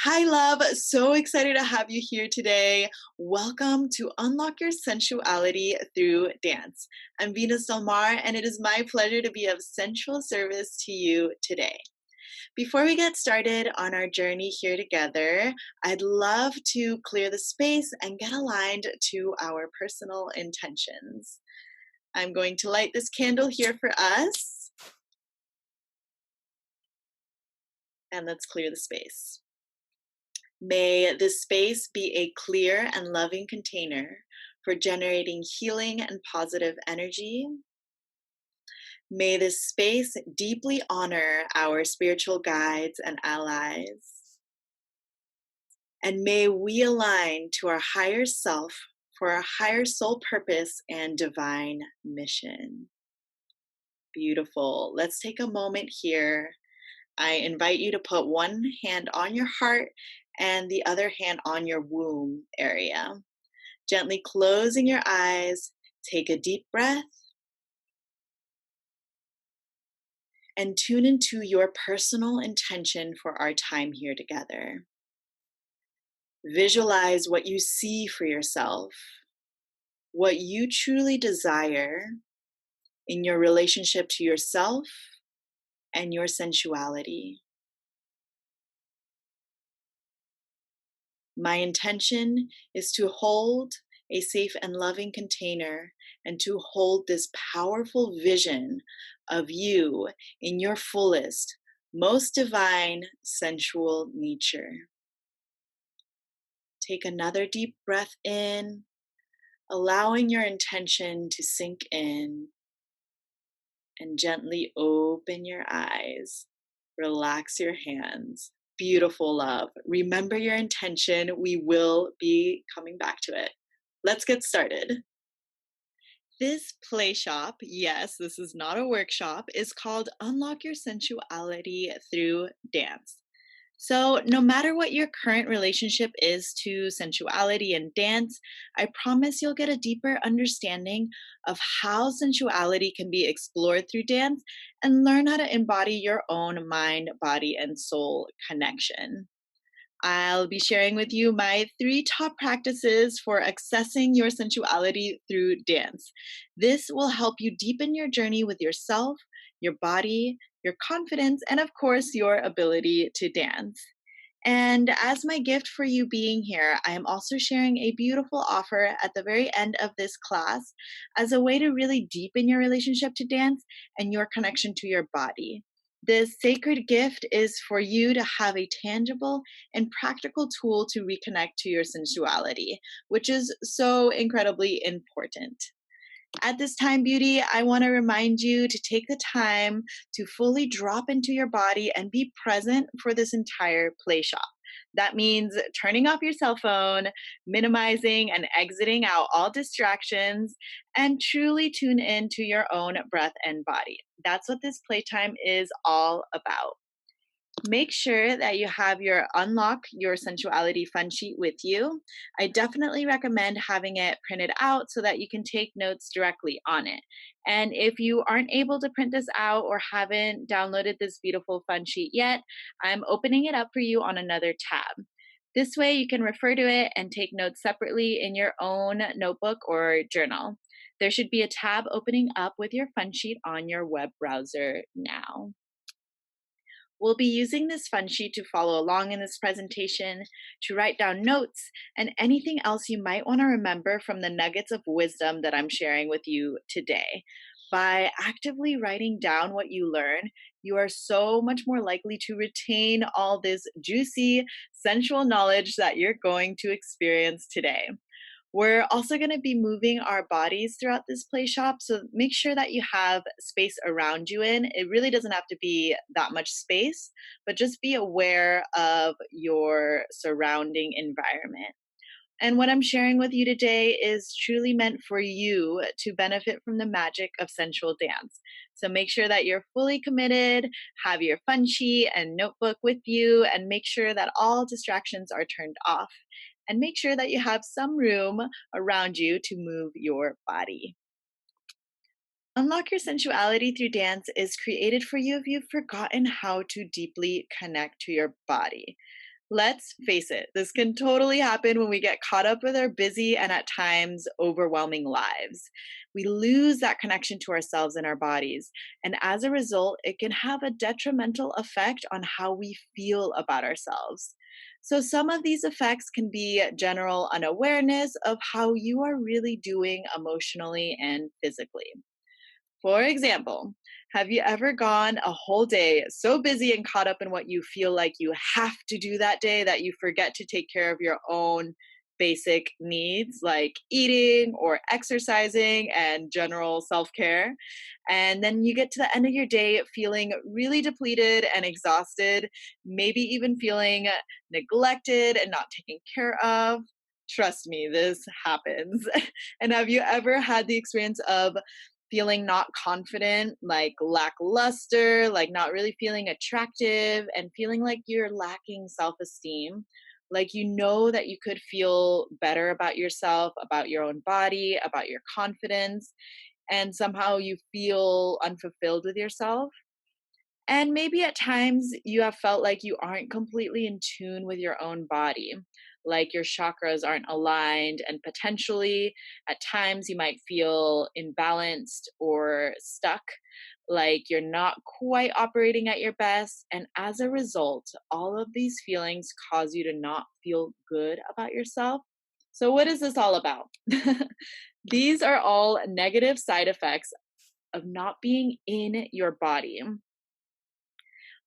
Hi, love. So excited to have you here today. Welcome to Unlock Your Sensuality Through Dance. I'm Venus Del Mar, and it is my pleasure to be of sensual service to you today. Before we get started on our journey here together, I'd love to clear the space and get aligned to our personal intentions. I'm going to light this candle here for us, and let's clear the space. May this space be a clear and loving container for generating healing and positive energy. May this space deeply honor our spiritual guides and allies. And may we align to our higher self for our higher soul purpose and divine mission. Beautiful. Let's take a moment here. I invite you to put one hand on your heart and the other hand on your womb area. Gently closing your eyes, take a deep breath, and tune into your personal intention for our time here together. Visualize what you see for yourself, what you truly desire in your relationship to yourself and your sensuality. My intention is to hold a safe and loving container and to hold this powerful vision of you in your fullest, most divine sensual nature. Take another deep breath in, allowing your intention to sink in, and gently open your eyes. Relax your hands. Beautiful, love. Remember your intention. We will be coming back to it. Let's get started. This play shop, yes, this is not a workshop, is called Unlock Your Sensuality Through Dance. So, no matter what your current relationship is to sensuality and dance, I promise you'll get a deeper understanding of how sensuality can be explored through dance and learn how to embody your own mind, body, and soul connection. I'll be sharing with you my 3 top practices for accessing your sensuality through dance. This will help you deepen your journey with yourself, your body, your confidence, and of course, your ability to dance. And as my gift for you being here, I am also sharing a beautiful offer at the very end of this class as a way to really deepen your relationship to dance and your connection to your body. This sacred gift is for you to have a tangible and practical tool to reconnect to your sensuality, which is so incredibly important. At this time, beauty, I want to remind you to take the time to fully drop into your body and be present for this entire play shop. That means turning off your cell phone, minimizing and exiting out all distractions, and truly tune in to your own breath and body. That's what this playtime is all about. Make sure that you have your Unlock Your Sensuality Funsheet with you. I definitely recommend having it printed out so that you can take notes directly on it. And if you aren't able to print this out or haven't downloaded this beautiful fun sheet yet, I'm opening it up for you on another tab. This way you can refer to it and take notes separately in your own notebook or journal. There should be a tab opening up with your fun sheet on your web browser now. We'll be using this fun sheet to follow along in this presentation, to write down notes, and anything else you might want to remember from the nuggets of wisdom that I'm sharing with you today. By actively writing down what you learn, you are so much more likely to retain all this juicy, sensual knowledge that you're going to experience today. We're also going to be moving our bodies throughout this play shop, so make sure that you have space around you in. It really doesn't have to be that much space, but just be aware of your surrounding environment. And what I'm sharing with you today is truly meant for you to benefit from the magic of sensual dance. So make sure that you're fully committed, have your fun sheet and notebook with you, and make sure that all distractions are turned off. And make sure that you have some room around you to move your body. Unlock Your Sensuality Through Dance is created for you if you've forgotten how to deeply connect to your body. Let's face it, this can totally happen when we get caught up with our busy and at times overwhelming lives. We lose that connection to ourselves and our bodies. And as a result, it can have a detrimental effect on how we feel about ourselves. So, some of these effects can be general unawareness of how you are really doing emotionally and physically. For example, have you ever gone a whole day so busy and caught up in what you feel like you have to do that day that you forget to take care of your own basic needs like eating or exercising and general self care? And then you get to the end of your day feeling really depleted and exhausted, maybe even feeling neglected and not taken care of. Trust me, this happens. And have you ever had the experience of feeling not confident, like lackluster, like not really feeling attractive, and feeling like you're lacking self esteem? Like you know that you could feel better about yourself, about your own body, about your confidence, and somehow you feel unfulfilled with yourself. And maybe at times you have felt like you aren't completely in tune with your own body, like your chakras aren't aligned, and potentially at times you might feel imbalanced or stuck, like you're not quite operating at your best. And as a result, all of these feelings cause you to not feel good about yourself. So, what is this all about? These are all negative side effects of not being in your body.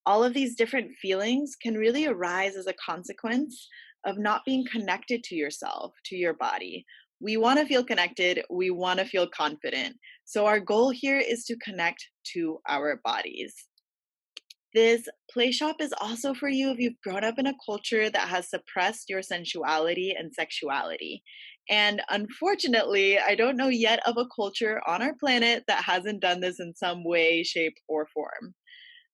All of these different feelings can really arise as a consequence of not being connected to yourself, to your body. We want to feel connected, we want to feel confident. So, our goal here is to connect to our bodies. This play shop is also for you if you've grown up in a culture that has suppressed your sensuality and sexuality. And unfortunately, I don't know yet of a culture on our planet that hasn't done this in some way, shape, or form.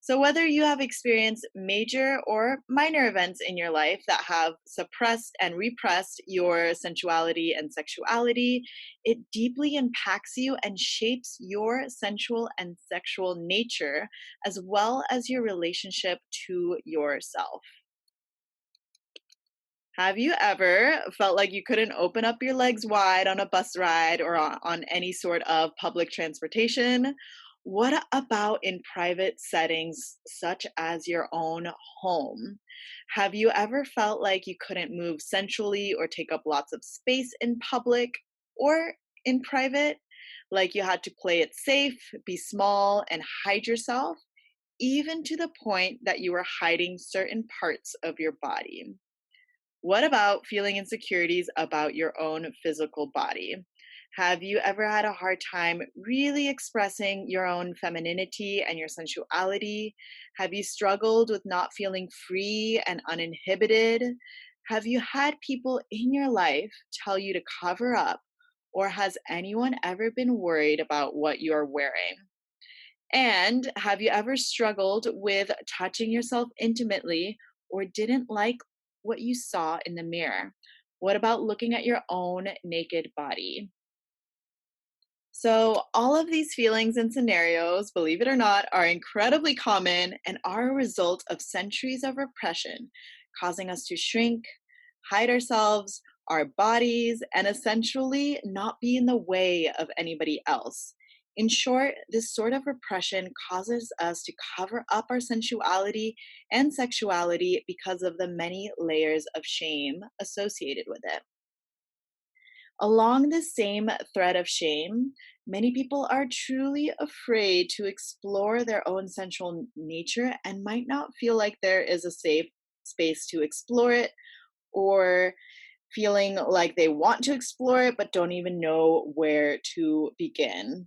So, whether you have experienced major or minor events in your life that have suppressed and repressed your sensuality and sexuality, it deeply impacts you and shapes your sensual and sexual nature, as well as your relationship to yourself. Have you ever felt like you couldn't open up your legs wide on a bus ride or on any sort of public transportation? What about in private settings, such as your own home? Have you ever felt like you couldn't move sensually or take up lots of space in public or in private? Like you had to play it safe, be small, and hide yourself, even to the point that you were hiding certain parts of your body? What about feeling insecurities about your own physical body? Have you ever had a hard time really expressing your own femininity and your sensuality? Have you struggled with not feeling free and uninhibited? Have you had people in your life tell you to cover up? Or has anyone ever been worried about what you're wearing? And have you ever struggled with touching yourself intimately or didn't like what you saw in the mirror? What about looking at your own naked body? So, all of these feelings and scenarios, believe it or not, are incredibly common and are a result of centuries of repression, causing us to shrink, hide ourselves, our bodies, and essentially not be in the way of anybody else. In short, this sort of repression causes us to cover up our sensuality and sexuality because of the many layers of shame associated with it. Along the same thread of shame, many people are truly afraid to explore their own sensual nature and might not feel like there is a safe space to explore it, or feeling like they want to explore it but don't even know where to begin.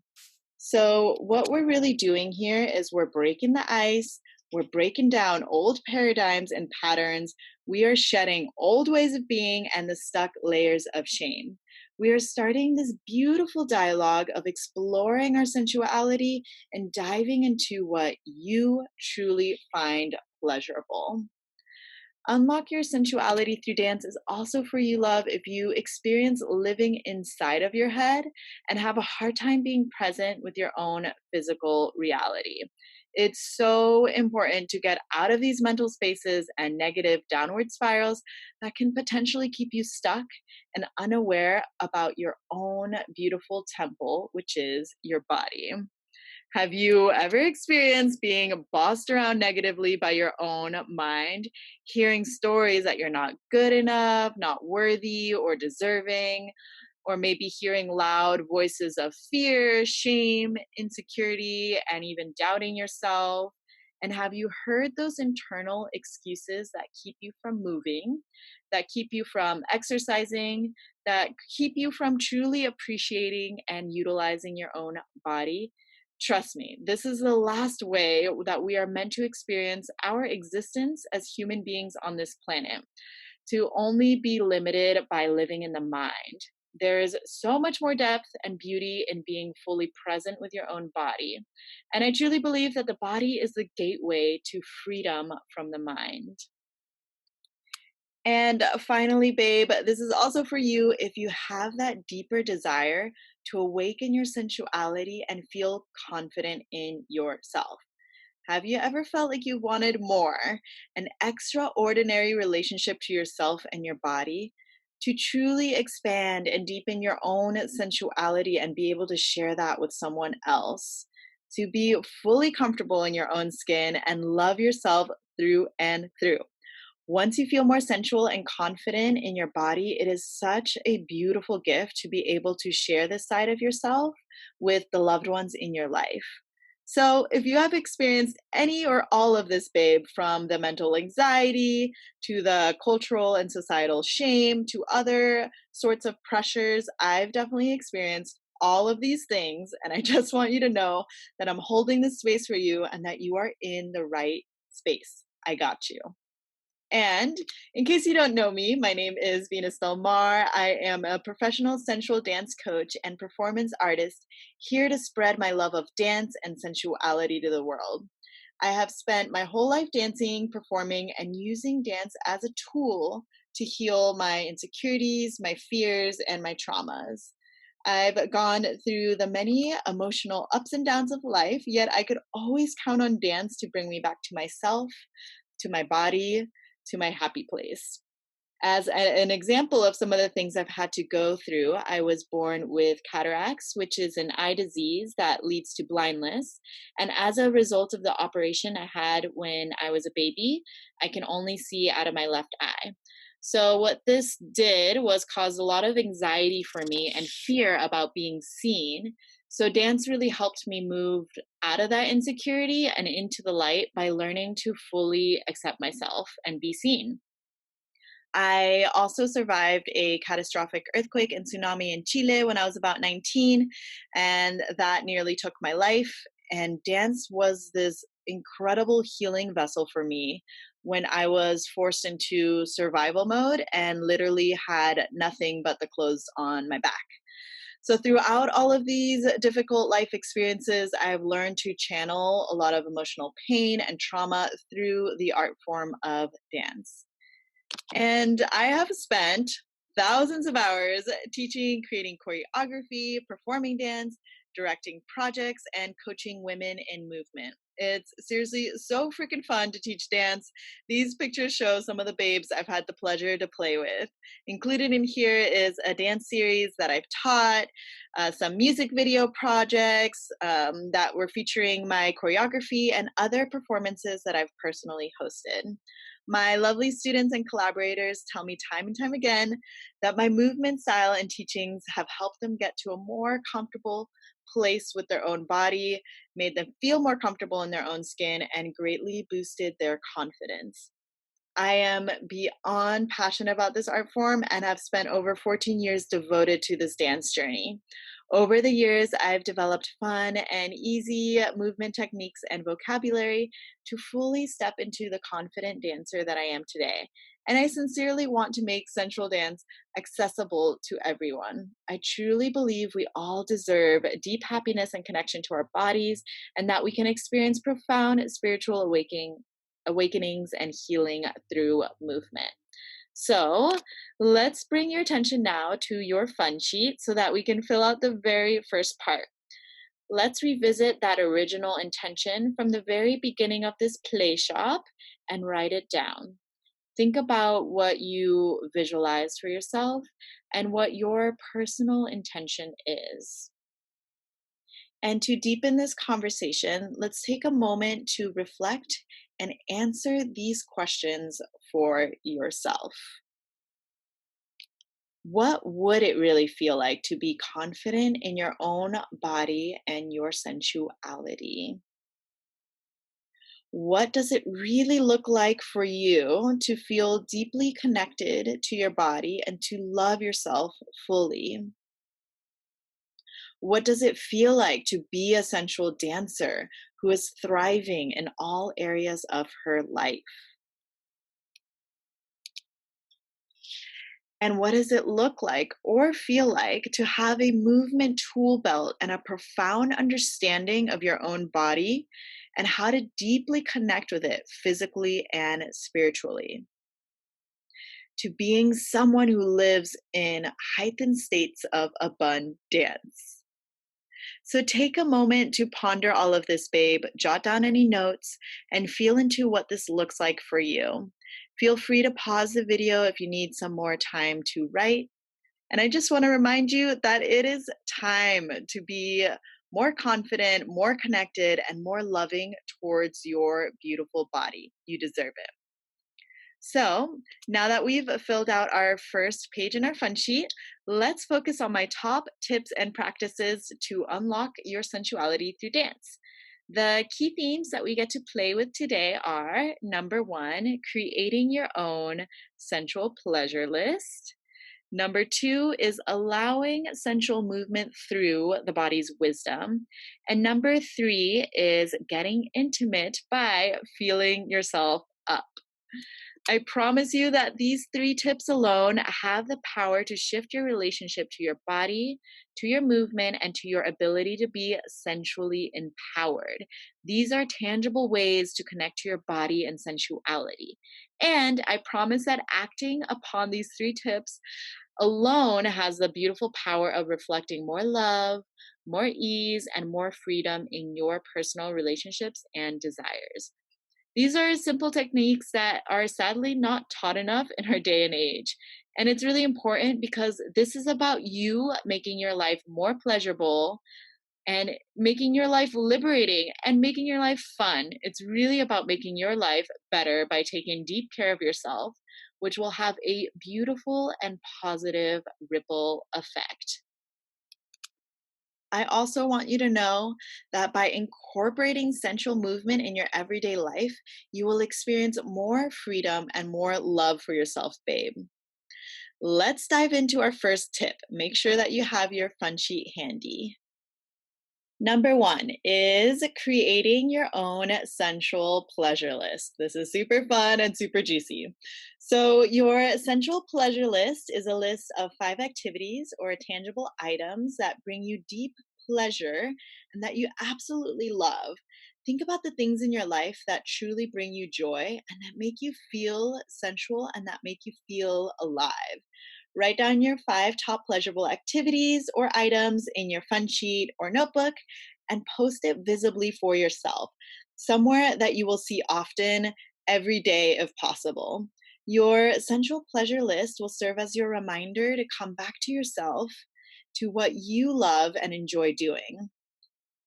So, what we're really doing here is we're breaking the ice, we're breaking down old paradigms and patterns, we are shedding old ways of being and the stuck layers of shame. We are starting this beautiful dialogue of exploring our sensuality and diving into what you truly find pleasurable. Unlock your sensuality through dance is also for you, love, if you experience living inside of your head and have a hard time being present with your own physical reality. It's so important to get out of these mental spaces and negative downward spirals that can potentially keep you stuck and unaware about your own beautiful temple, which is your body. Have you ever experienced being bossed around negatively by your own mind, hearing stories that you're not good enough, not worthy, or deserving? Or maybe hearing loud voices of fear, shame, insecurity, and even doubting yourself? And have you heard those internal excuses that keep you from moving, that keep you from exercising, that keep you from truly appreciating and utilizing your own body? Trust me, this is the last way that we are meant to experience our existence as human beings on this planet, to only be limited by living in the mind. There is so much more depth and beauty in being fully present with your own body. And I truly believe that the body is the gateway to freedom from the mind. And finally, babe, this is also for you if you have that deeper desire to awaken your sensuality and feel confident in yourself. Have you ever felt like you wanted more, an extraordinary relationship to yourself and your body, to truly expand and deepen your own sensuality and be able to share that with someone else, to be fully comfortable in your own skin and love yourself through and through? Once you feel more sensual and confident in your body, it is such a beautiful gift to be able to share this side of yourself with the loved ones in your life. So, if you have experienced any or all of this, babe, from the mental anxiety to the cultural and societal shame to other sorts of pressures, I've definitely experienced all of these things. And I just want you to know that I'm holding this space for you and that you are in the right space. I got you. And in case you don't know me, my name is Venus Del Mar. I am a professional sensual dance coach and performance artist here to spread my love of dance and sensuality to the world. I have spent my whole life dancing, performing, and using dance as a tool to heal my insecurities, my fears, and my traumas. I've gone through the many emotional ups and downs of life, yet I could always count on dance to bring me back to myself, to my body, to my happy place. As an example of some of the things I've had to go through, I was born with cataracts, which is an eye disease that leads to blindness. And as a result of the operation I had when I was a baby, I can only see out of my left eye. So, what this did was cause a lot of anxiety for me and fear about being seen. So, dance really helped me move out of that insecurity and into the light by learning to fully accept myself and be seen. I also survived a catastrophic earthquake and tsunami in Chile when I was about 19, and that nearly took my life. And dance was this incredible healing vessel for me when I was forced into survival mode and literally had nothing but the clothes on my back. So, throughout all of these difficult life experiences, I've learned to channel a lot of emotional pain and trauma through the art form of dance. And I have spent thousands of hours teaching, creating choreography, performing dance, directing projects, and coaching women in movement. It's seriously so freaking fun to teach dance. These pictures show some of the babes I've had the pleasure to play with. Included in here is a dance series that I've taught, some music video projects that were featuring my choreography, and other performances that I've personally hosted. My lovely students and collaborators tell me time and time again that my movement style and teachings have helped them get to a more comfortable place with their own body, made them feel more comfortable in their own skin, and greatly boosted their confidence. I am beyond passionate about this art form and have spent over 14 years devoted to this dance journey. Over the years, I've developed fun and easy movement techniques and vocabulary to fully step into the confident dancer that I am today. And I sincerely want to make sensual dance accessible to everyone. I truly believe we all deserve deep happiness and connection to our bodies, and that we can experience profound spiritual awakenings and healing through movement. So let's bring your attention now to your fun sheet so that we can fill out the very first part. Let's revisit that original intention from the very beginning of this play shop and write it down. Think about what you visualized for yourself and what your personal intention is. And to deepen this conversation, let's take a moment to reflect and answer these questions for yourself. What would it really feel like to be confident in your own body and your sensuality? What does it really look like for you to feel deeply connected to your body and to love yourself fully? What does it feel like to be a sensual dancer who is thriving in all areas of her life? And what does it look like or feel like to have a movement tool belt and a profound understanding of your own body and how to deeply connect with it physically and spiritually? To being someone who lives in heightened states of abundance. So take a moment to ponder all of this, babe. Jot down any notes and feel into what this looks like for you. Feel free to pause the video if you need some more time to write. And I just want to remind you that it is time to be more confident, more connected, and more loving towards your beautiful body. You deserve it. So now that we've filled out our first page in our fun sheet, let's focus on my top tips and practices to unlock your sensuality through dance. The key themes that we get to play with today are number one, creating your own sensual pleasure list. Number two is allowing sensual movement through the body's wisdom. And number three is getting intimate by feeling yourself up. I promise you that these three tips alone have the power to shift your relationship to your body, to your movement, and to your ability to be sensually empowered. These are tangible ways to connect to your body and sensuality. And I promise that acting upon these three tips alone has the beautiful power of reflecting more love, more ease, and more freedom in your personal relationships and desires. These are simple techniques that are sadly not taught enough in our day and age. And it's really important because this is about you making your life more pleasurable and making your life liberating and making your life fun. It's really about making your life better by taking deep care of yourself, which will have a beautiful and positive ripple effect. I also want you to know that by incorporating sensual movement in your everyday life, you will experience more freedom and more love for yourself, babe. Let's dive into our first tip. Make sure that you have your fun sheet handy. Number one is creating your own sensual pleasure list. This is super fun and super juicy. So, your sensual pleasure list is a list of 5 activities or tangible items that bring you deep pleasure and that you absolutely love. Think about the things in your life that truly bring you joy and that make you feel sensual and that make you feel alive. Write down your 5 top pleasurable activities or items in your fun sheet or notebook and post it visibly for yourself, somewhere that you will see often every day if possible. Your sensual pleasure list will serve as your reminder to come back to yourself, to what you love and enjoy doing.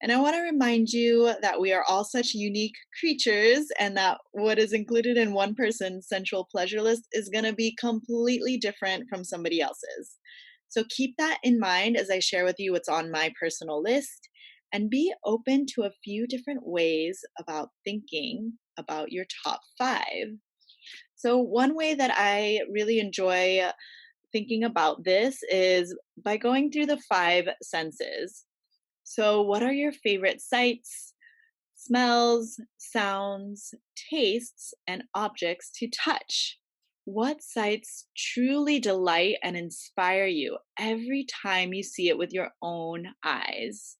And I want to remind you that we are all such unique creatures and that what is included in one person's sensual pleasure list is going to be completely different from somebody else's. So keep that in mind as I share with you what's on my personal list and be open to a few different ways about thinking about your top 5. So, one way that I really enjoy thinking about this is by going through the 5 senses. So, what are your favorite sights, smells, sounds, tastes, and objects to touch? What sights truly delight and inspire you every time you see it with your own eyes?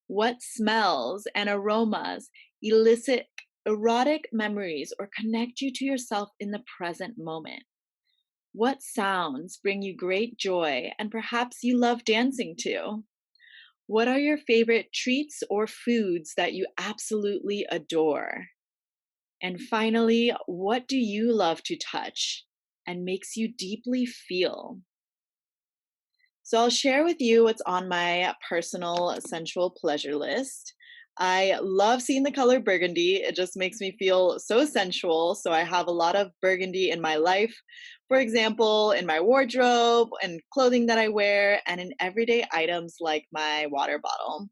What smells and aromas elicit erotic memories or connect you to yourself in the present moment? What sounds bring you great joy and perhaps you love dancing to? What are your favorite treats or foods that you absolutely adore? And finally, what do you love to touch and makes you deeply feel? So I'll share with you what's on my personal sensual pleasure list. I love seeing the color burgundy. It just makes me feel so sensual. So I have a lot of burgundy in my life. For example, in my wardrobe and clothing that I wear, and in everyday items like my water bottle.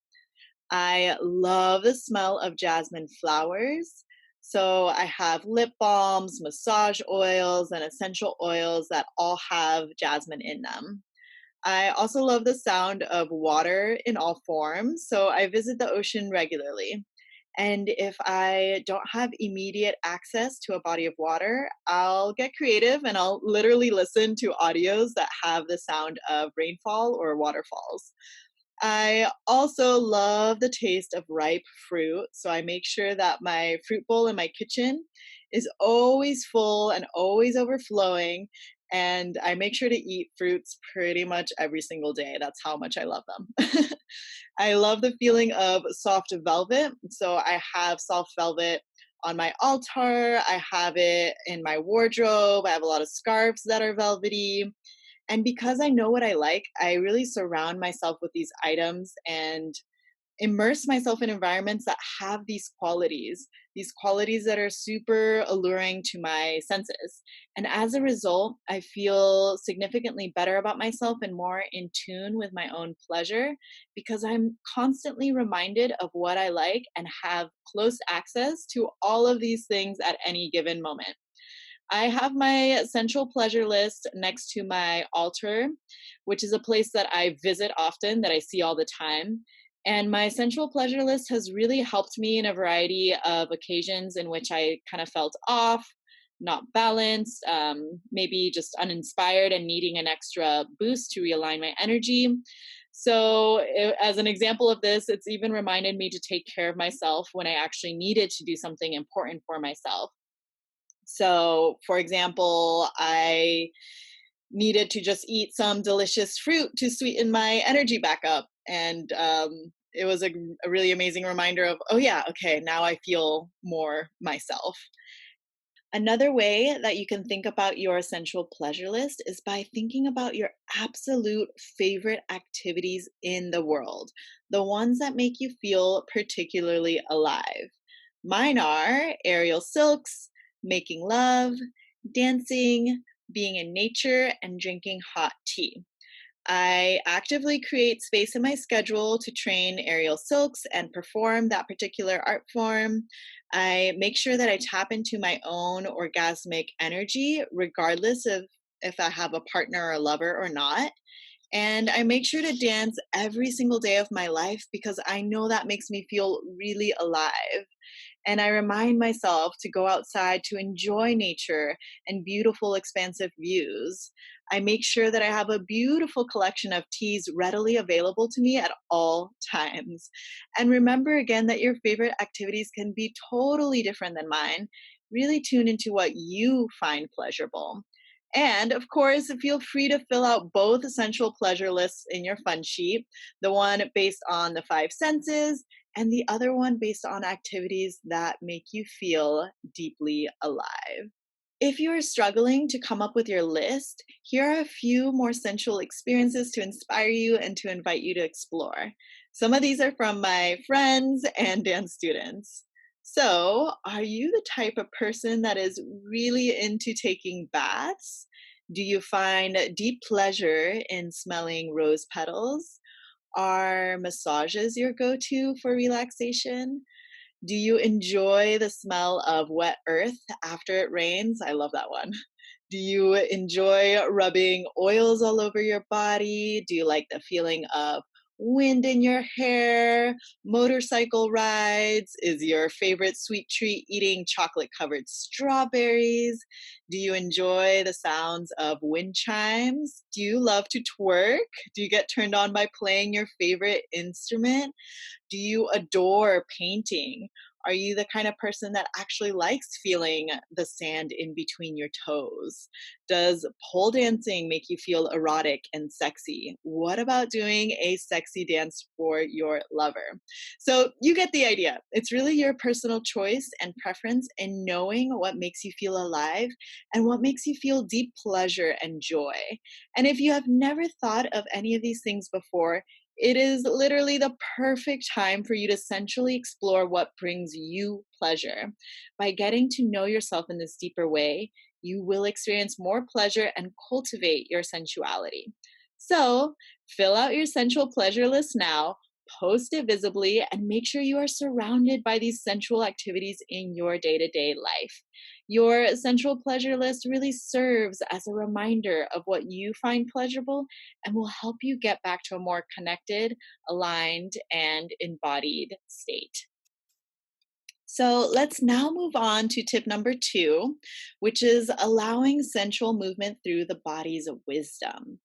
I love the smell of jasmine flowers. So I have lip balms, massage oils, and essential oils that all have jasmine in them. I also love the sound of water in all forms, so I visit the ocean regularly. And if I don't have immediate access to a body of water, I'll get creative and I'll literally listen to audios that have the sound of rainfall or waterfalls. I also love the taste of ripe fruit, so I make sure that my fruit bowl in my kitchen is always full and always overflowing. And I make sure to eat fruits pretty much every single day. That's how much I love them. I love the feeling of soft velvet. So I have soft velvet on my altar. I have it in my wardrobe. I have a lot of scarves that are velvety. And because I know what I like, I really surround myself with these items and immerse myself in environments that have these qualities that are super alluring to my senses. And as a result, I feel significantly better about myself and more in tune with my own pleasure because I'm constantly reminded of what I like and have close access to all of these things at any given moment. I have my sensual pleasure list next to my altar, which is a place that I visit often, that I see all the time. And my sensual pleasure list has really helped me in a variety of occasions in which I kind of felt off, not balanced, maybe just uninspired and needing an extra boost to realign my energy. So, as an example of this, it's even reminded me to take care of myself when I actually needed to do something important for myself. So, for example, I needed to just eat some delicious fruit to sweeten my energy back up. And it was a really amazing reminder of, oh, yeah, okay, now I feel more myself. Another way that you can think about your sensual pleasure list is by thinking about your absolute favorite activities in the world, the ones that make you feel particularly alive. Mine are aerial silks, making love, dancing, being in nature, and drinking hot tea. I actively create space in my schedule to train aerial silks and perform that particular art form. I make sure that I tap into my own orgasmic energy, regardless of if I have a partner or a lover or not. And I make sure to dance every single day of my life because I know that makes me feel really alive. And I remind myself to go outside to enjoy nature and beautiful, expansive views. I make sure that I have a beautiful collection of teas readily available to me at all times. And remember again that your favorite activities can be totally different than mine. Really tune into what you find pleasurable. And of course, feel free to fill out both essential pleasure lists in your fun sheet, the one based on the five senses and the other one based on activities that make you feel deeply alive. If you are struggling to come up with your list, here are a few more sensual experiences to inspire you and to invite you to explore. Some of these are from my friends and dance students. So, are you the type of person that is really into taking baths? Do you find deep pleasure in smelling rose petals? Are massages your go to for relaxation? Do you enjoy the smell of wet earth after it rains? I love that one. Do you enjoy rubbing oils all over your body? Do you like the feeling of wind in your hair? Motorcycle rides? Is your favorite sweet treat eating chocolate covered strawberries? Do you enjoy the sounds of wind chimes? Do you love to twerk? Do you get turned on by playing your favorite instrument? Do you adore painting? Are you the kind of person that actually likes feeling the sand in between your toes? Does pole dancing make you feel erotic and sexy? What about doing a sexy dance for your lover? So you get the idea. It's really your personal choice and preference in knowing what makes you feel alive and what makes you feel deep pleasure and joy. And if you have never thought of any of these things before, it is literally the perfect time for you to sensually explore what brings you pleasure. By getting to know yourself in this deeper way, you will experience more pleasure and cultivate your sensuality. So, fill out your sensual pleasure list now, post it visibly, and make sure you are surrounded by these sensual activities in your day to day life. Your sensual pleasure list really serves as a reminder of what you find pleasurable and will help you get back to a more connected, aligned, and embodied state. So let's now move on to tip number 2, which is allowing sensual movement through the body's wisdom.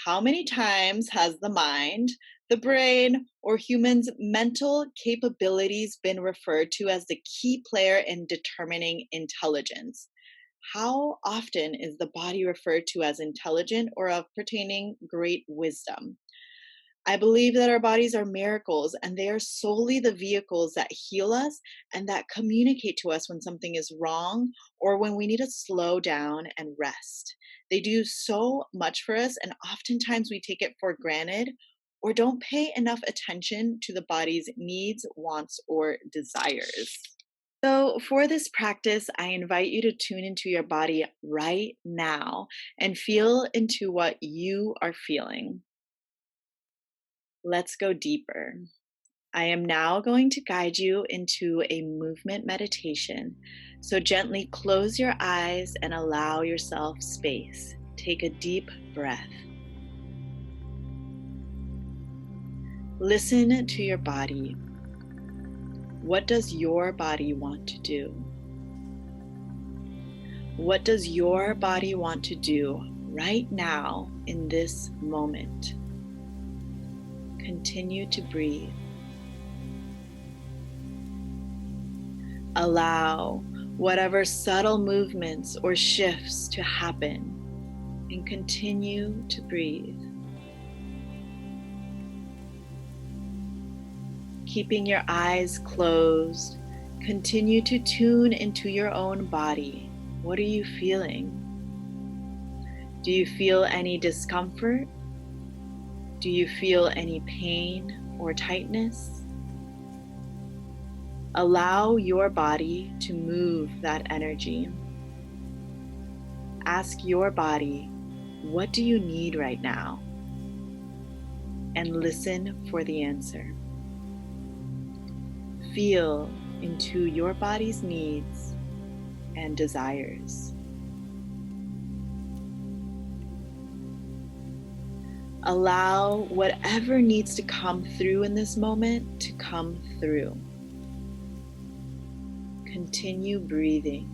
How many times has the mind, the brain, or humans' mental capabilities been referred to as the key player in determining intelligence? How often is the body referred to as intelligent or of pertaining great wisdom? I believe that our bodies are miracles and they are solely the vehicles that heal us and that communicate to us when something is wrong or when we need to slow down and rest. They do so much for us, and oftentimes we take it for granted or don't pay enough attention to the body's needs, wants, or desires. So, for this practice, I invite you to tune into your body right now and feel into what you are feeling. Let's go deeper. I am now going to guide you into a movement meditation. So gently close your eyes and allow yourself space. Take a deep breath. Listen to your body. What does your body want to do? What does your body want to do right now in this moment? Continue to breathe. Allow whatever subtle movements or shifts to happen and continue to breathe. Keeping your eyes closed, continue to tune into your own body. What are you feeling? Do you feel any discomfort? Do you feel any pain or tightness? Allow your body to move that energy. Ask your body, what do you need right now? And listen for the answer. Feel into your body's needs and desires. Allow whatever needs to come through in this moment to come through. Continue breathing.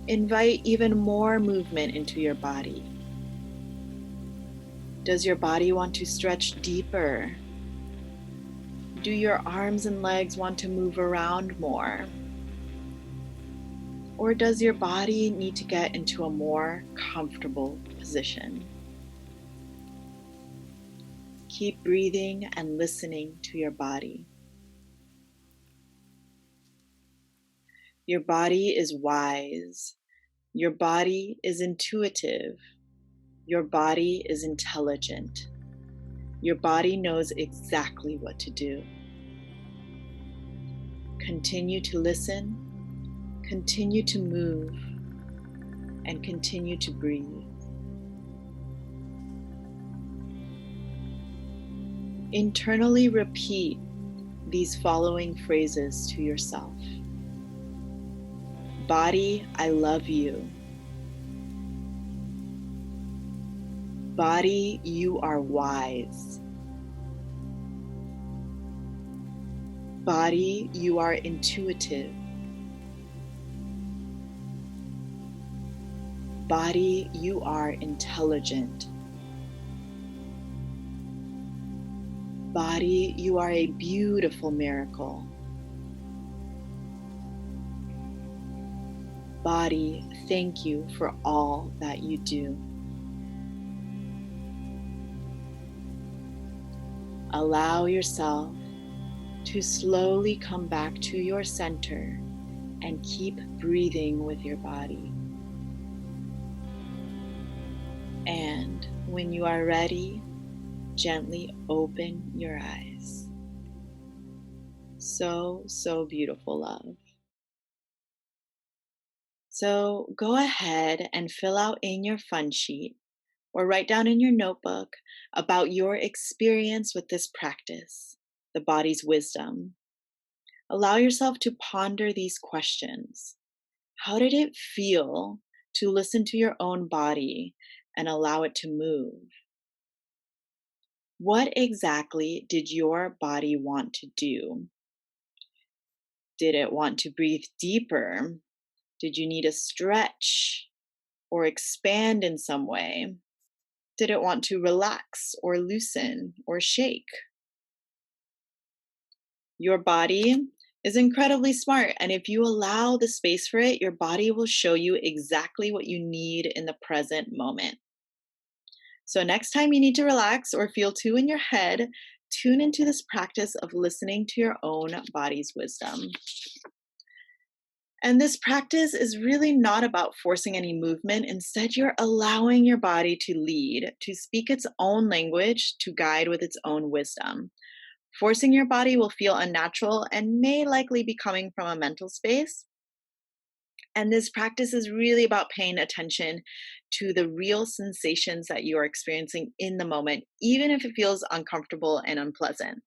Invite even more movement into your body. Does your body want to stretch deeper? Do your arms and legs want to move around more? Or does your body need to get into a more comfortable position? Keep breathing and listening to your body. Your body is wise. Your body is intuitive. Your body is intelligent. Your body knows exactly what to do. Continue to listen, continue to move, and continue to breathe. Internally repeat these following phrases to yourself. Body, I love you. Body, you are wise. Body, you are intuitive. Body, you are intelligent. Body, you are a beautiful miracle. Body, thank you for all that you do. Allow yourself to slowly come back to your center and keep breathing with your body. And when you are ready, gently open your eyes. So, so beautiful, love. So go ahead and fill out in your fun sheet or write down in your notebook about your experience with this practice, the body's wisdom. Allow yourself to ponder these questions. How did it feel to listen to your own body and allow it to move? What exactly did your body want to do? Did it want to breathe deeper? Did you need a stretch or expand in some way? Did it want to relax or loosen or shake? Your body is incredibly smart, and if you allow the space for it, your body will show you exactly what you need in the present moment. So, next time you need to relax or feel too in your head, tune into this practice of listening to your own body's wisdom. And this practice is really not about forcing any movement. Instead, you're allowing your body to lead, to speak its own language, to guide with its own wisdom. Forcing your body will feel unnatural and may likely be coming from a mental space. And this practice is really about paying attention to the real sensations that you are experiencing in the moment, even if it feels uncomfortable and unpleasant.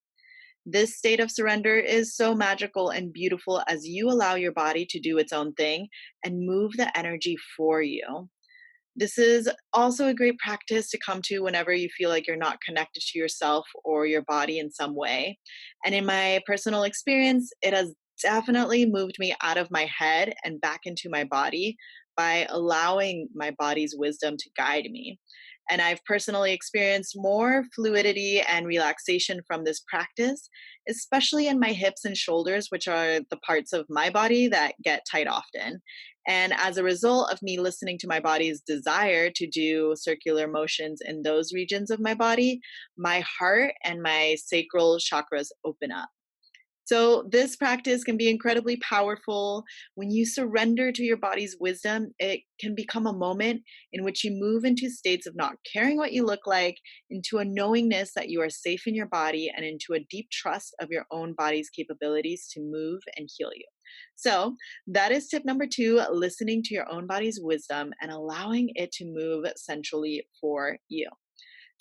This state of surrender is so magical and beautiful as you allow your body to do its own thing and move the energy for you. This is also a great practice to come to whenever you feel like you're not connected to yourself or your body in some way. And in my personal experience, it has definitely moved me out of my head and back into my body by allowing my body's wisdom to guide me. And I've personally experienced more fluidity and relaxation from this practice, especially in my hips and shoulders, which are the parts of my body that get tight often. And as a result of me listening to my body's desire to do circular motions in those regions of my body, my heart and my sacral chakras open up. So, this practice can be incredibly powerful. When you surrender to your body's wisdom, it can become a moment in which you move into states of not caring what you look like, into a knowingness that you are safe in your body, and into a deep trust of your own body's capabilities to move and heal you. So, that is tip number 2, listening to your own body's wisdom and allowing it to move centrally for you.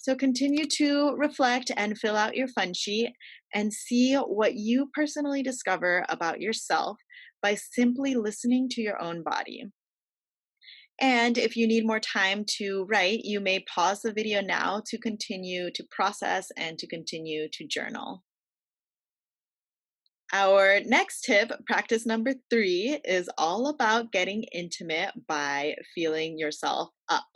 So continue to reflect and fill out your fun sheet and see what you personally discover about yourself by simply listening to your own body. And if you need more time to write, you may pause the video now to continue to process and to continue to journal. Our next tip, practice number 3, is all about getting intimate by feeling yourself up.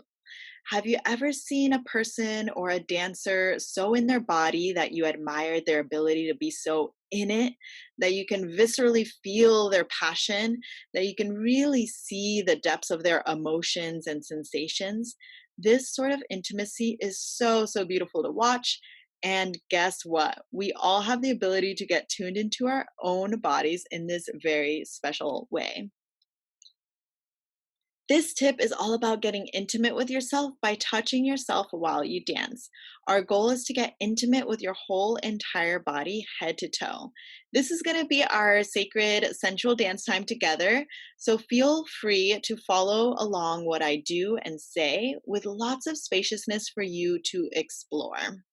Have you ever seen a person or a dancer so in their body that you admired their ability to be so in it, that you can viscerally feel their passion, that you can really see the depths of their emotions and sensations? This sort of intimacy is so, so beautiful to watch. And guess what? We all have the ability to get tuned into our own bodies in this very special way. This tip is all about getting intimate with yourself by touching yourself while you dance. Our goal is to get intimate with your whole entire body, head to toe. This is going to be our sacred sensual dance time together. So feel free to follow along what I do and say with lots of spaciousness for you to explore.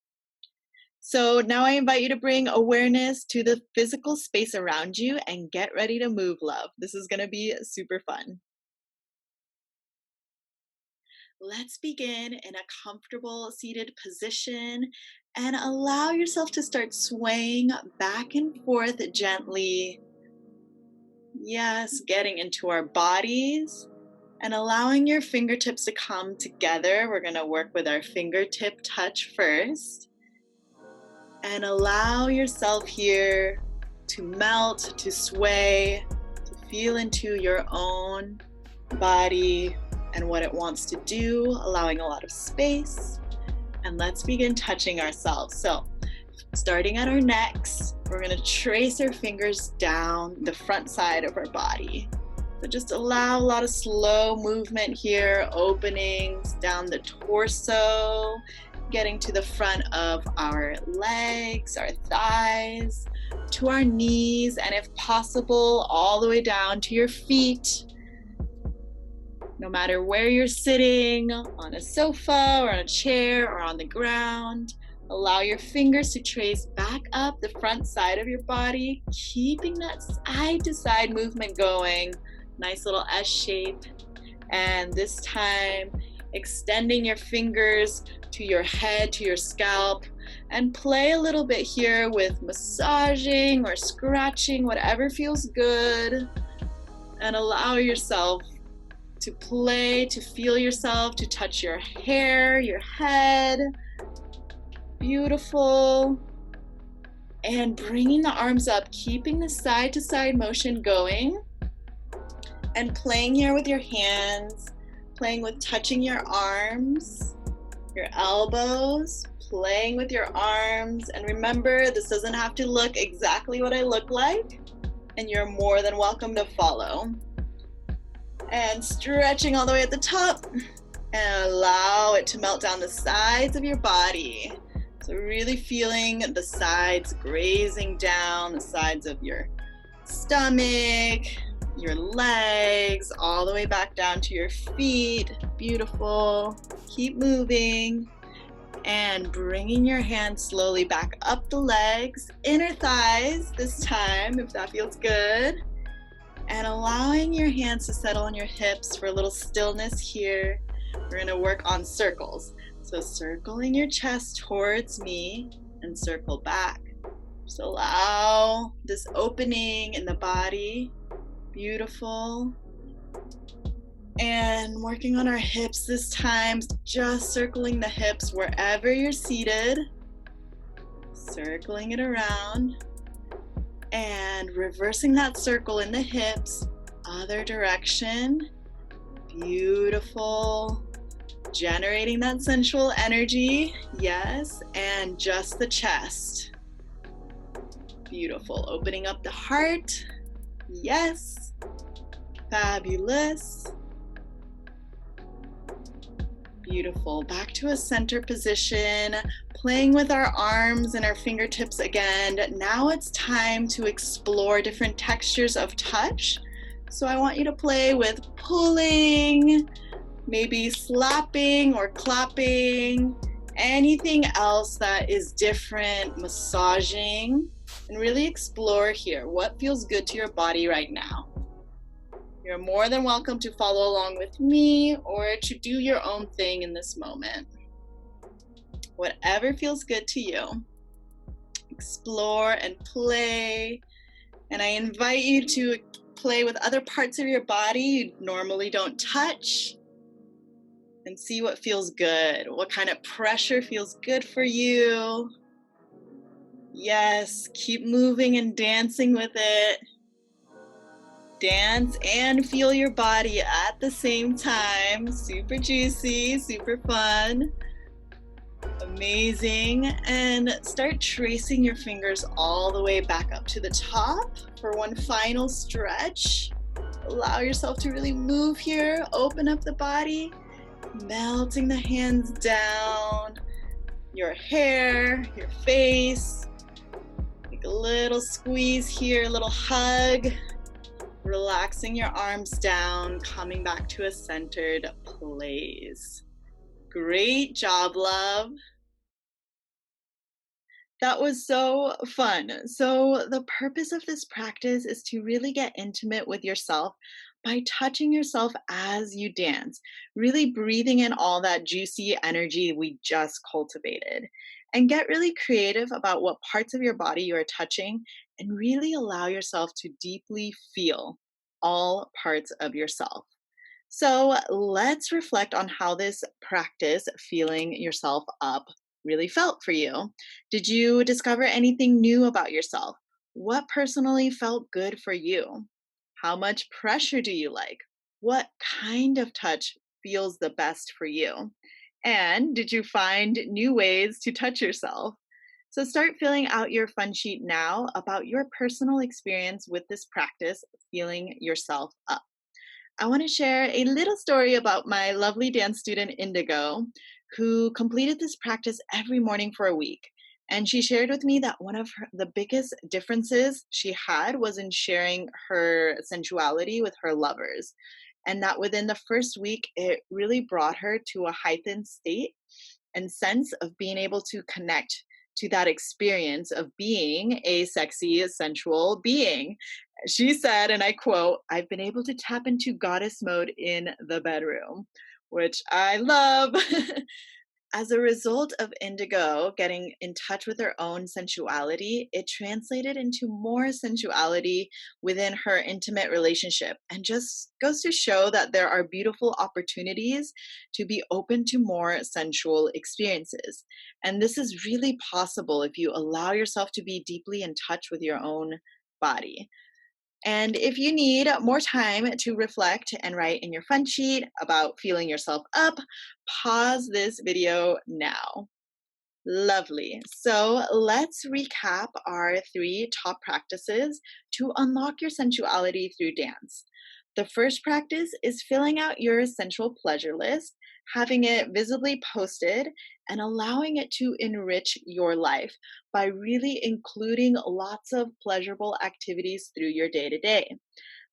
So now I invite you to bring awareness to the physical space around you and get ready to move, love. This is going to be super fun. Let's begin in a comfortable seated position and allow yourself to start swaying back and forth gently. Yes, getting into our bodies and allowing your fingertips to come together. We're going to work with our fingertip touch first. And allow yourself here to melt, to sway, to feel into your own body and what it wants to do, allowing a lot of space. And let's begin touching ourselves. So, starting at our necks, we're going to trace our fingers down the front side of our body. So just allow a lot of slow movement here, openings down the torso, getting to the front of our legs, our thighs, to our knees, and if possible, all the way down to your feet. No matter where you're sitting, on a sofa or on a chair or on the ground, allow your fingers to trace back up the front side of your body, keeping that side to side movement going. Nice little S shape. And this time, extending your fingers to your head, to your scalp, and play a little bit here with massaging or scratching, whatever feels good. And allow yourself to play, to feel yourself, to touch your hair, your head. Beautiful. And bringing the arms up, keeping the side to side motion going. And playing here with your hands, playing with touching your arms, your elbows, playing with your arms. And remember, this doesn't have to look exactly what I look like, and you're more than welcome to follow. And stretching all the way at the top, and allow it to melt down the sides of your body. So really feeling the sides grazing down, the sides of your stomach, your legs, all the way back down to your feet. Beautiful. Keep moving. And bringing your hands slowly back up the legs, inner thighs this time, if that feels good. And allowing your hands to settle on your hips for a little stillness here. We're going to work on circles. So circling your chest towards me and circle back. Just allow this opening in the body. Beautiful. And working on our hips this time, just circling the hips wherever you're seated. Circling it around. And reversing that circle in the hips, other direction. Beautiful. Generating that sensual energy, yes, and just the chest. Beautiful. Opening up the heart, yes. Fabulous. Beautiful. Back to a center position, playing with our arms and our fingertips again. Now it's time to explore different textures of touch. So I want you to play with pulling, maybe slapping or clapping, anything else that is different, massaging, and really explore here what feels good to your body right now. You're more than welcome to follow along with me or to do your own thing in this moment. Whatever feels good to you. Explore and play. And I invite you to play with other parts of your body you normally don't touch. And see what feels good. What kind of pressure feels good for you. Yes, keep moving and dancing with it. Dance and feel your body at the same time. Super juicy, super fun. Amazing. And start tracing your fingers all the way back up to the top for one final stretch. Allow yourself to really move here. Open up the body. Melting the hands down, your hair, your face. Take a little squeeze here, a little hug. Relaxing your arms down, coming back to a centered place. Great job, love. That was so fun. So the purpose of this practice is to really get intimate with yourself by touching yourself as you dance, really breathing in all that juicy energy we just cultivated. And get really creative about what parts of your body you are touching and really allow yourself to deeply feel all parts of yourself. So let's reflect on how this practice, feeling yourself up, really felt for you. Did you discover anything new about yourself? What personally felt good for you? How much pressure do you like? What kind of touch feels the best for you? And did you find new ways to touch yourself? So start filling out your fun sheet now about your personal experience with this practice, feeling yourself up. I want to share a little story about my lovely dance student, Indigo, who completed this practice every morning for a week. And she shared with me that one of the biggest differences she had was in sharing her sensuality with her lovers. And that within the first week, it really brought her to a heightened state and sense of being able to connect to that experience of being a sexy, sensual being. She said, and I quote, "I've been able to tap into goddess mode in the bedroom," which I love. As a result of Indigo getting in touch with her own sensuality, it translated into more sensuality within her intimate relationship, and just goes to show that there are beautiful opportunities to be open to more sensual experiences. And this is really possible if you allow yourself to be deeply in touch with your own body. And if you need more time to reflect and write in your fun sheet about feeling yourself up, pause this video now. Lovely. So let's recap our three top practices to unlock your sensuality through dance. The first practice is filling out your sensual pleasure list, having it visibly posted, and allowing it to enrich your life by really including lots of pleasurable activities through your day to day.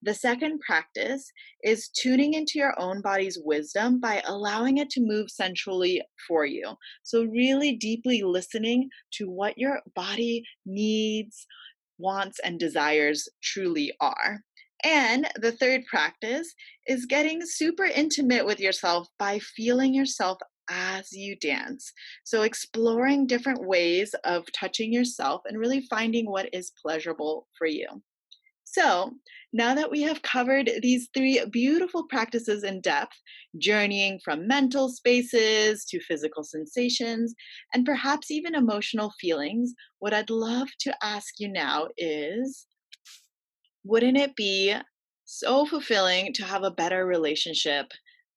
The second practice is tuning into your own body's wisdom by allowing it to move sensually for you. So, really deeply listening to what your body needs, wants, and desires truly are. And the third practice is getting super intimate with yourself by feeling yourself as you dance. So, exploring different ways of touching yourself and really finding what is pleasurable for you. So, now that we have covered these three beautiful practices in depth, journeying from mental spaces to physical sensations, and perhaps even emotional feelings, what I'd love to ask you now is, wouldn't it be so fulfilling to have a better relationship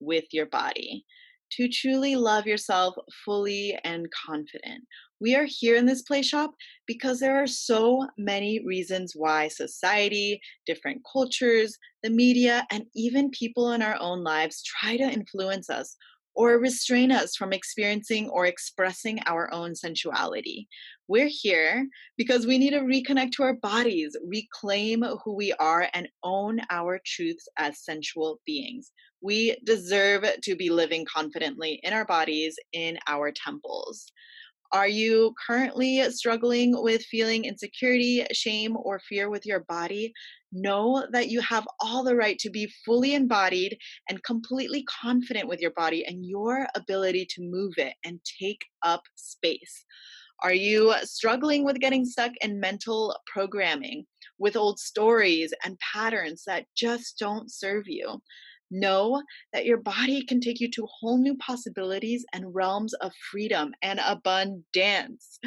with your body? To truly love yourself fully and confident. We are here in this play shop because there are so many reasons why society, different cultures, the media, and even people in our own lives try to influence us or restrain us from experiencing or expressing our own sensuality. We're here because we need to reconnect to our bodies, reclaim who we are, and own our truths as sensual beings. We deserve to be living confidently in our bodies, in our temples. Are you currently struggling with feeling insecurity, shame, or fear with your body? Know that you have all the right to be fully embodied and completely confident with your body and your ability to move it and take up space. Are you struggling with getting stuck in mental programming with old stories and patterns that just don't serve you? Know that your body can take you to whole new possibilities and realms of freedom and abundance.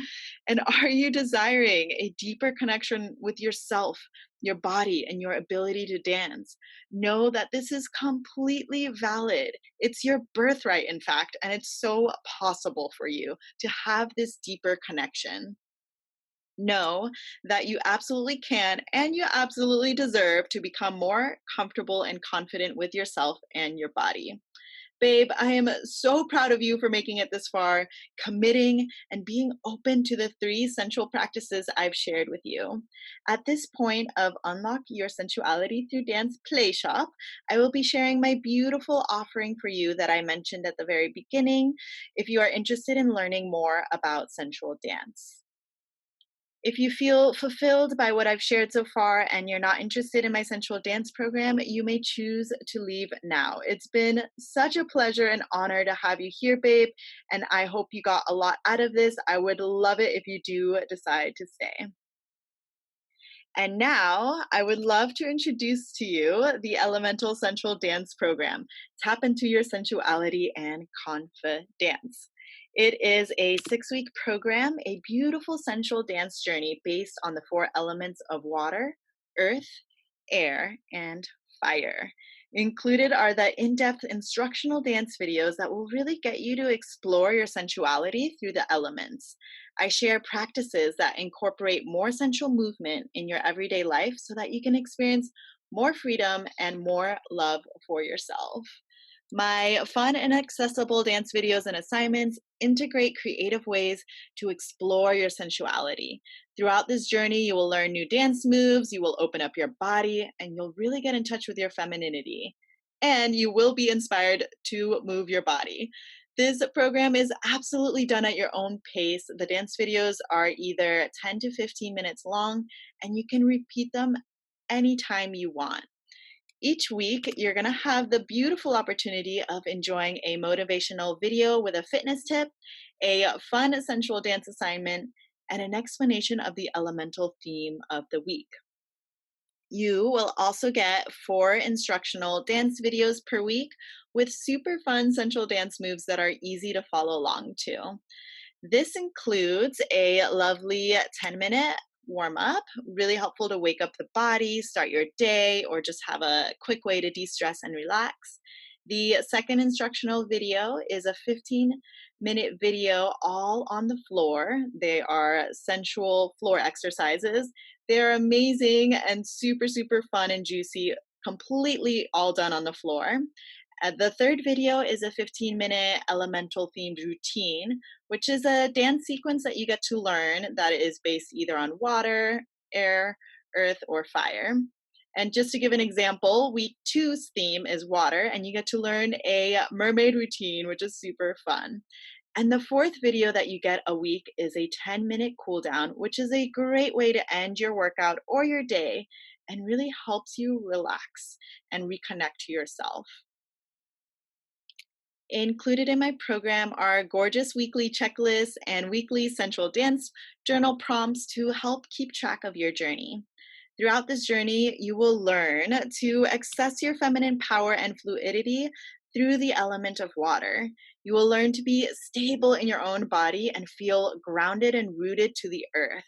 And are you desiring a deeper connection with yourself, your body, and your ability to dance? Know that this is completely valid. It's your birthright, in fact, and it's so possible for you to have this deeper connection. Know that you absolutely can and you absolutely deserve to become more comfortable and confident with yourself and your body. Babe, I am so proud of you for making it this far, committing and being open to the three sensual practices I've shared with you. At this point of Unlock Your Sensuality Through Dance Play Shop, I will be sharing my beautiful offering for you that I mentioned at the very beginning if you are interested in learning more about sensual dance. If you feel fulfilled by what I've shared so far and you're not interested in my sensual dance program, you may choose to leave now. It's been such a pleasure and honor to have you here, babe, and I hope you got a lot out of this. I would love it if you do decide to stay. And now I would love to introduce to you the Elemental Sensual Dance Program. Tap into your sensuality and confidence. It is a 6-week program, a beautiful sensual dance journey based on the 4 elements of water, earth, air, and fire. Included are the in depth instructional dance videos that will really get you to explore your sensuality through the elements. I share practices that incorporate more sensual movement in your everyday life so that you can experience more freedom and more love for yourself. My fun and accessible dance videos and assignments integrate creative ways to explore your sensuality. Throughout this journey, you will learn new dance moves, you will open up your body, and you'll really get in touch with your femininity. And you will be inspired to move your body. This program is absolutely done at your own pace. The dance videos are either 10 to 15 minutes long, and you can repeat them anytime you want. Each week, you're going to have the beautiful opportunity of enjoying a motivational video with a fitness tip, a fun sensual dance assignment, and an explanation of the elemental theme of the week. You will also get 4 instructional dance videos per week with super fun sensual dance moves that are easy to follow along to. This includes a lovely 10-minute warm up, really helpful to wake up the body, start your day, or just have a quick way to de stress and relax. The second instructional video is a 15-minute video all on the floor. They are sensual floor exercises. They're amazing and super, super fun and juicy, completely all done on the floor. The third video is a 15-minute elemental themed routine, which is a dance sequence that you get to learn that is based either on water, air, earth, or fire. And just to give an example, week two's theme is water, and you get to learn a mermaid routine, which is super fun. And the fourth video that you get a week is a 10-minute cool down, which is a great way to end your workout or your day and really helps you relax and reconnect to yourself. Included in my program are gorgeous weekly checklists and weekly sensual dance journal prompts to help keep track of your journey. Throughout this journey, you will learn to access your feminine power and fluidity through the element of water. You will learn to be stable in your own body and feel grounded and rooted to the earth.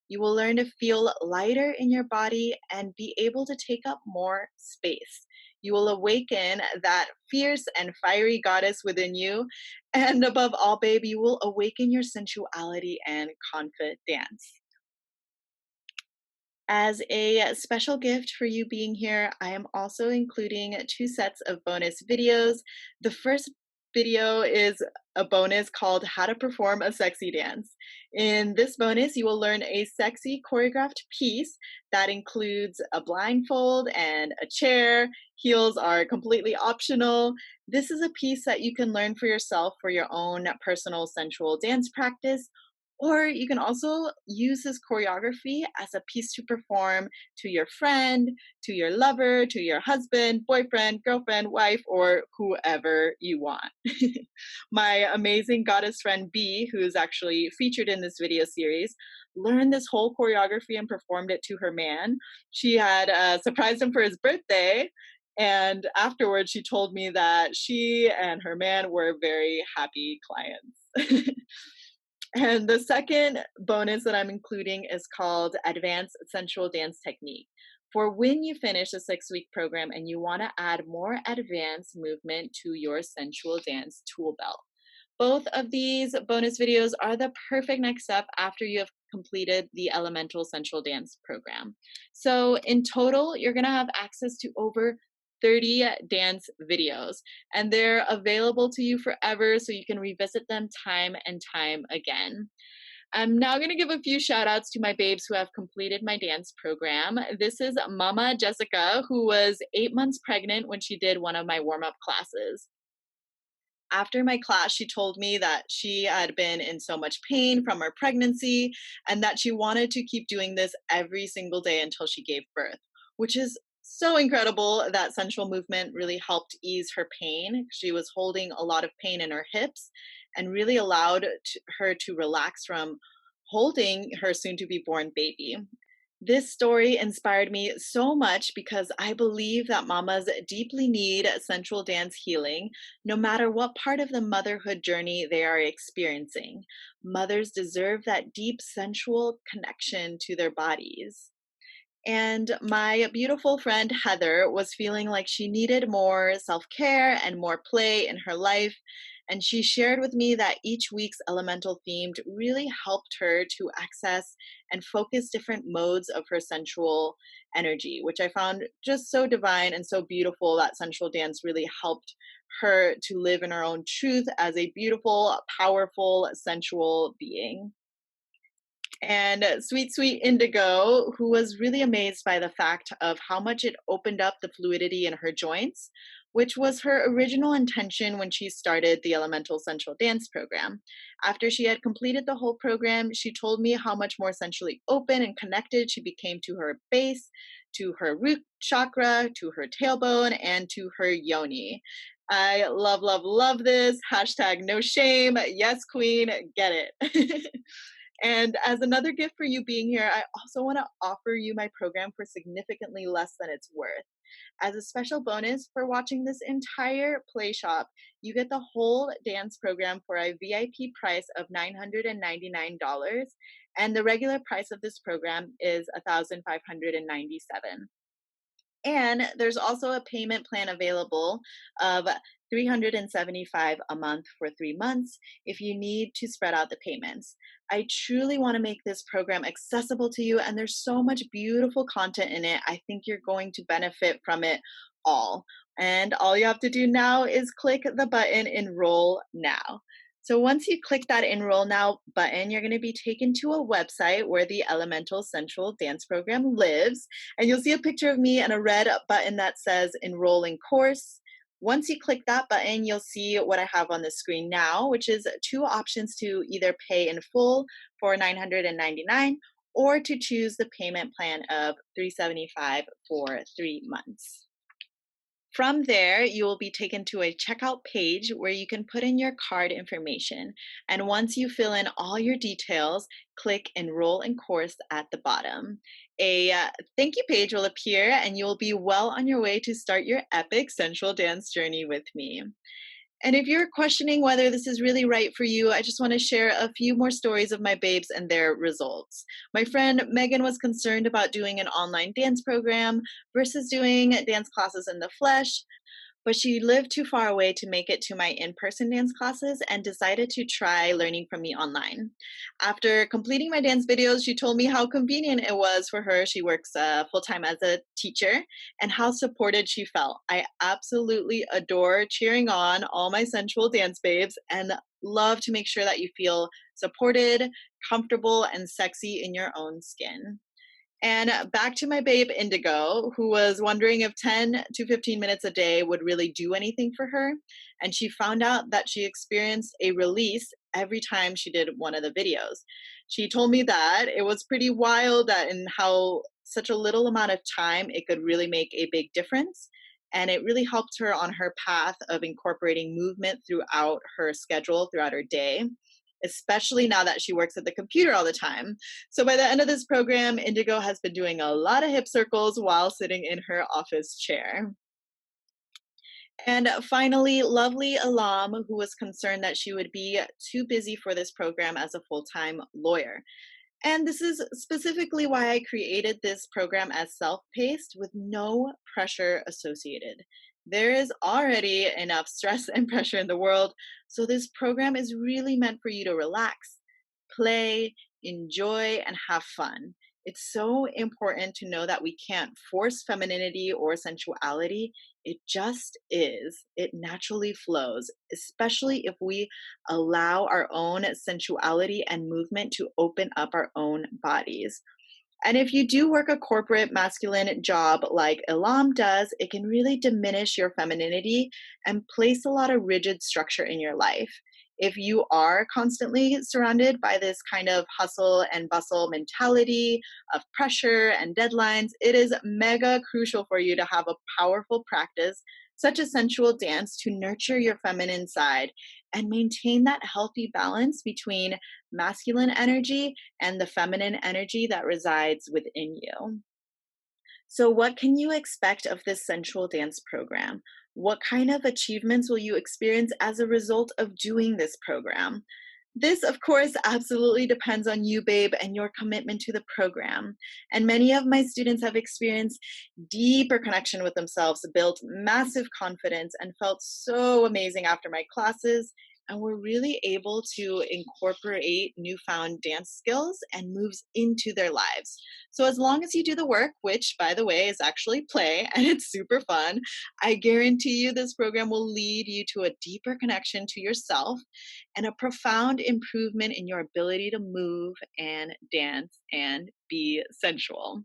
You will learn to feel lighter in your body and be able to take up more space. You will awaken that fierce and fiery goddess within you. And above all, babe, you will awaken your sensuality and confidence. As a special gift for you being here, I am also including 2 sets of bonus videos. The first video is a bonus called How to Perform a Sexy Dance. In this bonus, you will learn a sexy choreographed piece that includes a blindfold and a chair. Heels are completely optional. This is a piece that you can learn for yourself for your own personal sensual dance practice, or you can also use this choreography as a piece to perform to your friend, to your lover, to your husband, boyfriend, girlfriend, wife, or whoever you want. My amazing goddess friend B, who is actually featured in this video series, learned this whole choreography and performed it to her man. She had surprised him for his birthday. And afterwards, she told me that she and her man were very happy clients. And the second bonus that I'm including is called Advanced Sensual Dance Technique. For when you finish a 6-week program and you want to add more advanced movement to your sensual dance tool belt. Both of these bonus videos are the perfect next step after you have completed the Elemental Sensual Dance Program. So in total, you're going to have access to over 30 dance videos, and they're available to you forever so you can revisit them time and time again. I'm now going to give a few shout outs to my babes who have completed my dance program. This is Mama Jessica, who was 8 months pregnant when she did one of my warm up classes. After my class, she told me that she had been in so much pain from her pregnancy and that she wanted to keep doing this every single day until she gave birth, which is so incredible that sensual movement really helped ease her pain. She was holding a lot of pain in her hips and really allowed her to relax from holding her soon to be born baby. This story inspired me so much because I believe that mamas deeply need sensual dance healing, no matter what part of the motherhood journey they are experiencing. Mothers deserve that deep sensual connection to their bodies. And my beautiful friend Heather was feeling like she needed more self care and more play in her life. And she shared with me that each week's elemental themed really helped her to access and focus different modes of her sensual energy, which I found just so divine and so beautiful that sensual dance really helped her to live in her own truth as a beautiful, powerful, sensual being. And sweet, sweet Indigo, who was really amazed by the fact of how much it opened up the fluidity in her joints, which was her original intention when she started the Elemental Sensual Dance Program. After she had completed the whole program, she told me how much more sensually open and connected she became to her base, to her root chakra, to her tailbone, and to her yoni. I love, love, love this. Hashtag no shame. Yes, queen, get it. And as another gift for you being here, I also want to offer you my program for significantly less than it's worth. As a special bonus for watching this entire play shop, you get the whole dance program for a VIP price of $999, and the regular price of this program is $1,597. And there's also a payment plan available of $375 a month for 3 months if you need to spread out the payments. I truly want to make this program accessible to you, and there's so much beautiful content in it. I think you're going to benefit from it all. And all you have to do now is click the button Enroll Now. So once you click that Enroll Now button, you're going to be taken to a website where the Elemental Sensual Dance Program lives, and you'll see a picture of me and a red button that says Enroll in Course. Once you click that button, you'll see what I have on the screen now, which is two options to either pay in full for $999 or to choose the payment plan of $375 for 3 months. From there, you will be taken to a checkout page where you can put in your card information. And once you fill in all your details, click Enroll in Course at the bottom. A thank you page will appear, and you will be well on your way to start your epic sensual dance journey with me. And if you're questioning whether this is really right for you, I just want to share a few more stories of my babes and their results. My friend Megan was concerned about doing an online dance program versus doing dance classes in the flesh, but she lived too far away to make it to my in-person dance classes and decided to try learning from me online. After completing my dance videos, she told me how convenient it was for her. She works full-time as a teacher, and how supported she felt. I absolutely adore cheering on all my sensual dance babes and love to make sure that you feel supported, comfortable, and sexy in your own skin. And back to my babe Indigo, who was wondering if 10 to 15 minutes a day would really do anything for her. And she found out that she experienced a release every time she did one of the videos. She told me that it was pretty wild that in how such a little amount of time it could really make a big difference. And it really helped her on her path of incorporating movement throughout her schedule, throughout her day, especially now that she works at the computer all the time. So by the end of this program, Indigo has been doing a lot of hip circles while sitting in her office chair. And finally, lovely Alam, who was concerned that she would be too busy for this program as a full-time lawyer. And this is specifically why I created this program as self-paced with no pressure associated. There is already enough stress and pressure in the world, so this program is really meant for you to relax, play, enjoy, and have fun. It's so important to know that we can't force femininity or sensuality. It just is. It naturally flows, especially if we allow our own sensuality and movement to open up our own bodies. And if you do work a corporate masculine job like Elam does, it can really diminish your femininity and place a lot of rigid structure in your life. If you are constantly surrounded by this kind of hustle and bustle mentality of pressure and deadlines, it is mega crucial for you to have a powerful practice such a sensual dance to nurture your feminine side and maintain that healthy balance between masculine energy and the feminine energy that resides within you. So, what can you expect of this sensual dance program? What kind of achievements will you experience as a result of doing this program? This, of course, absolutely depends on you, babe, and your commitment to the program. And many of my students have experienced deeper connection with themselves, built massive confidence, and felt so amazing after my classes. And were really able to incorporate newfound dance skills and moves into their lives. So, as long as you do the work, which, by the way, is actually play and it's super fun, I guarantee you this program will lead you to a deeper connection to yourself and a profound improvement in your ability to move and dance and be sensual.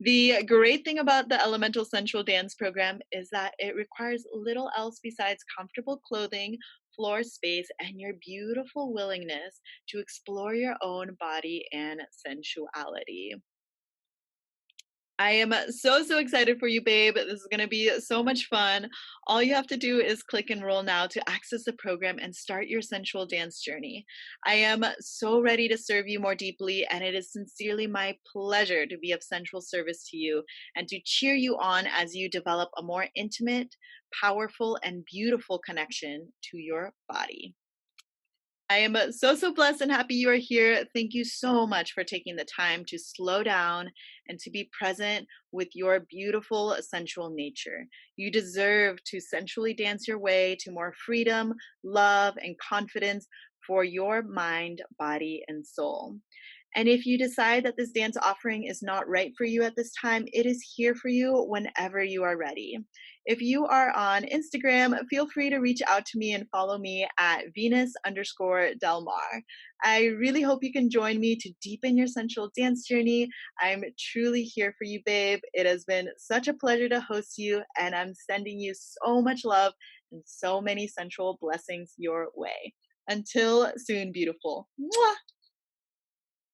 The great thing about the Elemental Sensual Dance Program is that it requires little else besides comfortable clothing, floor space, and your beautiful willingness to explore your own body and sensuality. I am so excited for you, babe. This is going to be so much fun. All you have to do is click enroll now to access the program and start your sensual dance journey. I am so ready to serve you more deeply, and it is sincerely my pleasure to be of sensual service to you and to cheer you on as you develop a more intimate, powerful, and beautiful connection to your body. I am so blessed and happy you are here. Thank you so much for taking the time to slow down and to be present with your beautiful sensual nature. You deserve to sensually dance your way to more freedom, love, and confidence for your mind, body, and soul. And if you decide that this dance offering is not right for you at this time, it is here for you whenever you are ready. If you are on Instagram, feel free to reach out to me and follow me at Venus_Del Mar. I really hope you can join me to deepen your sensual dance journey. I'm truly here for you, babe. It has been such a pleasure to host you, and I'm sending you so much love and so many sensual blessings your way. Until soon, beautiful. Mwah!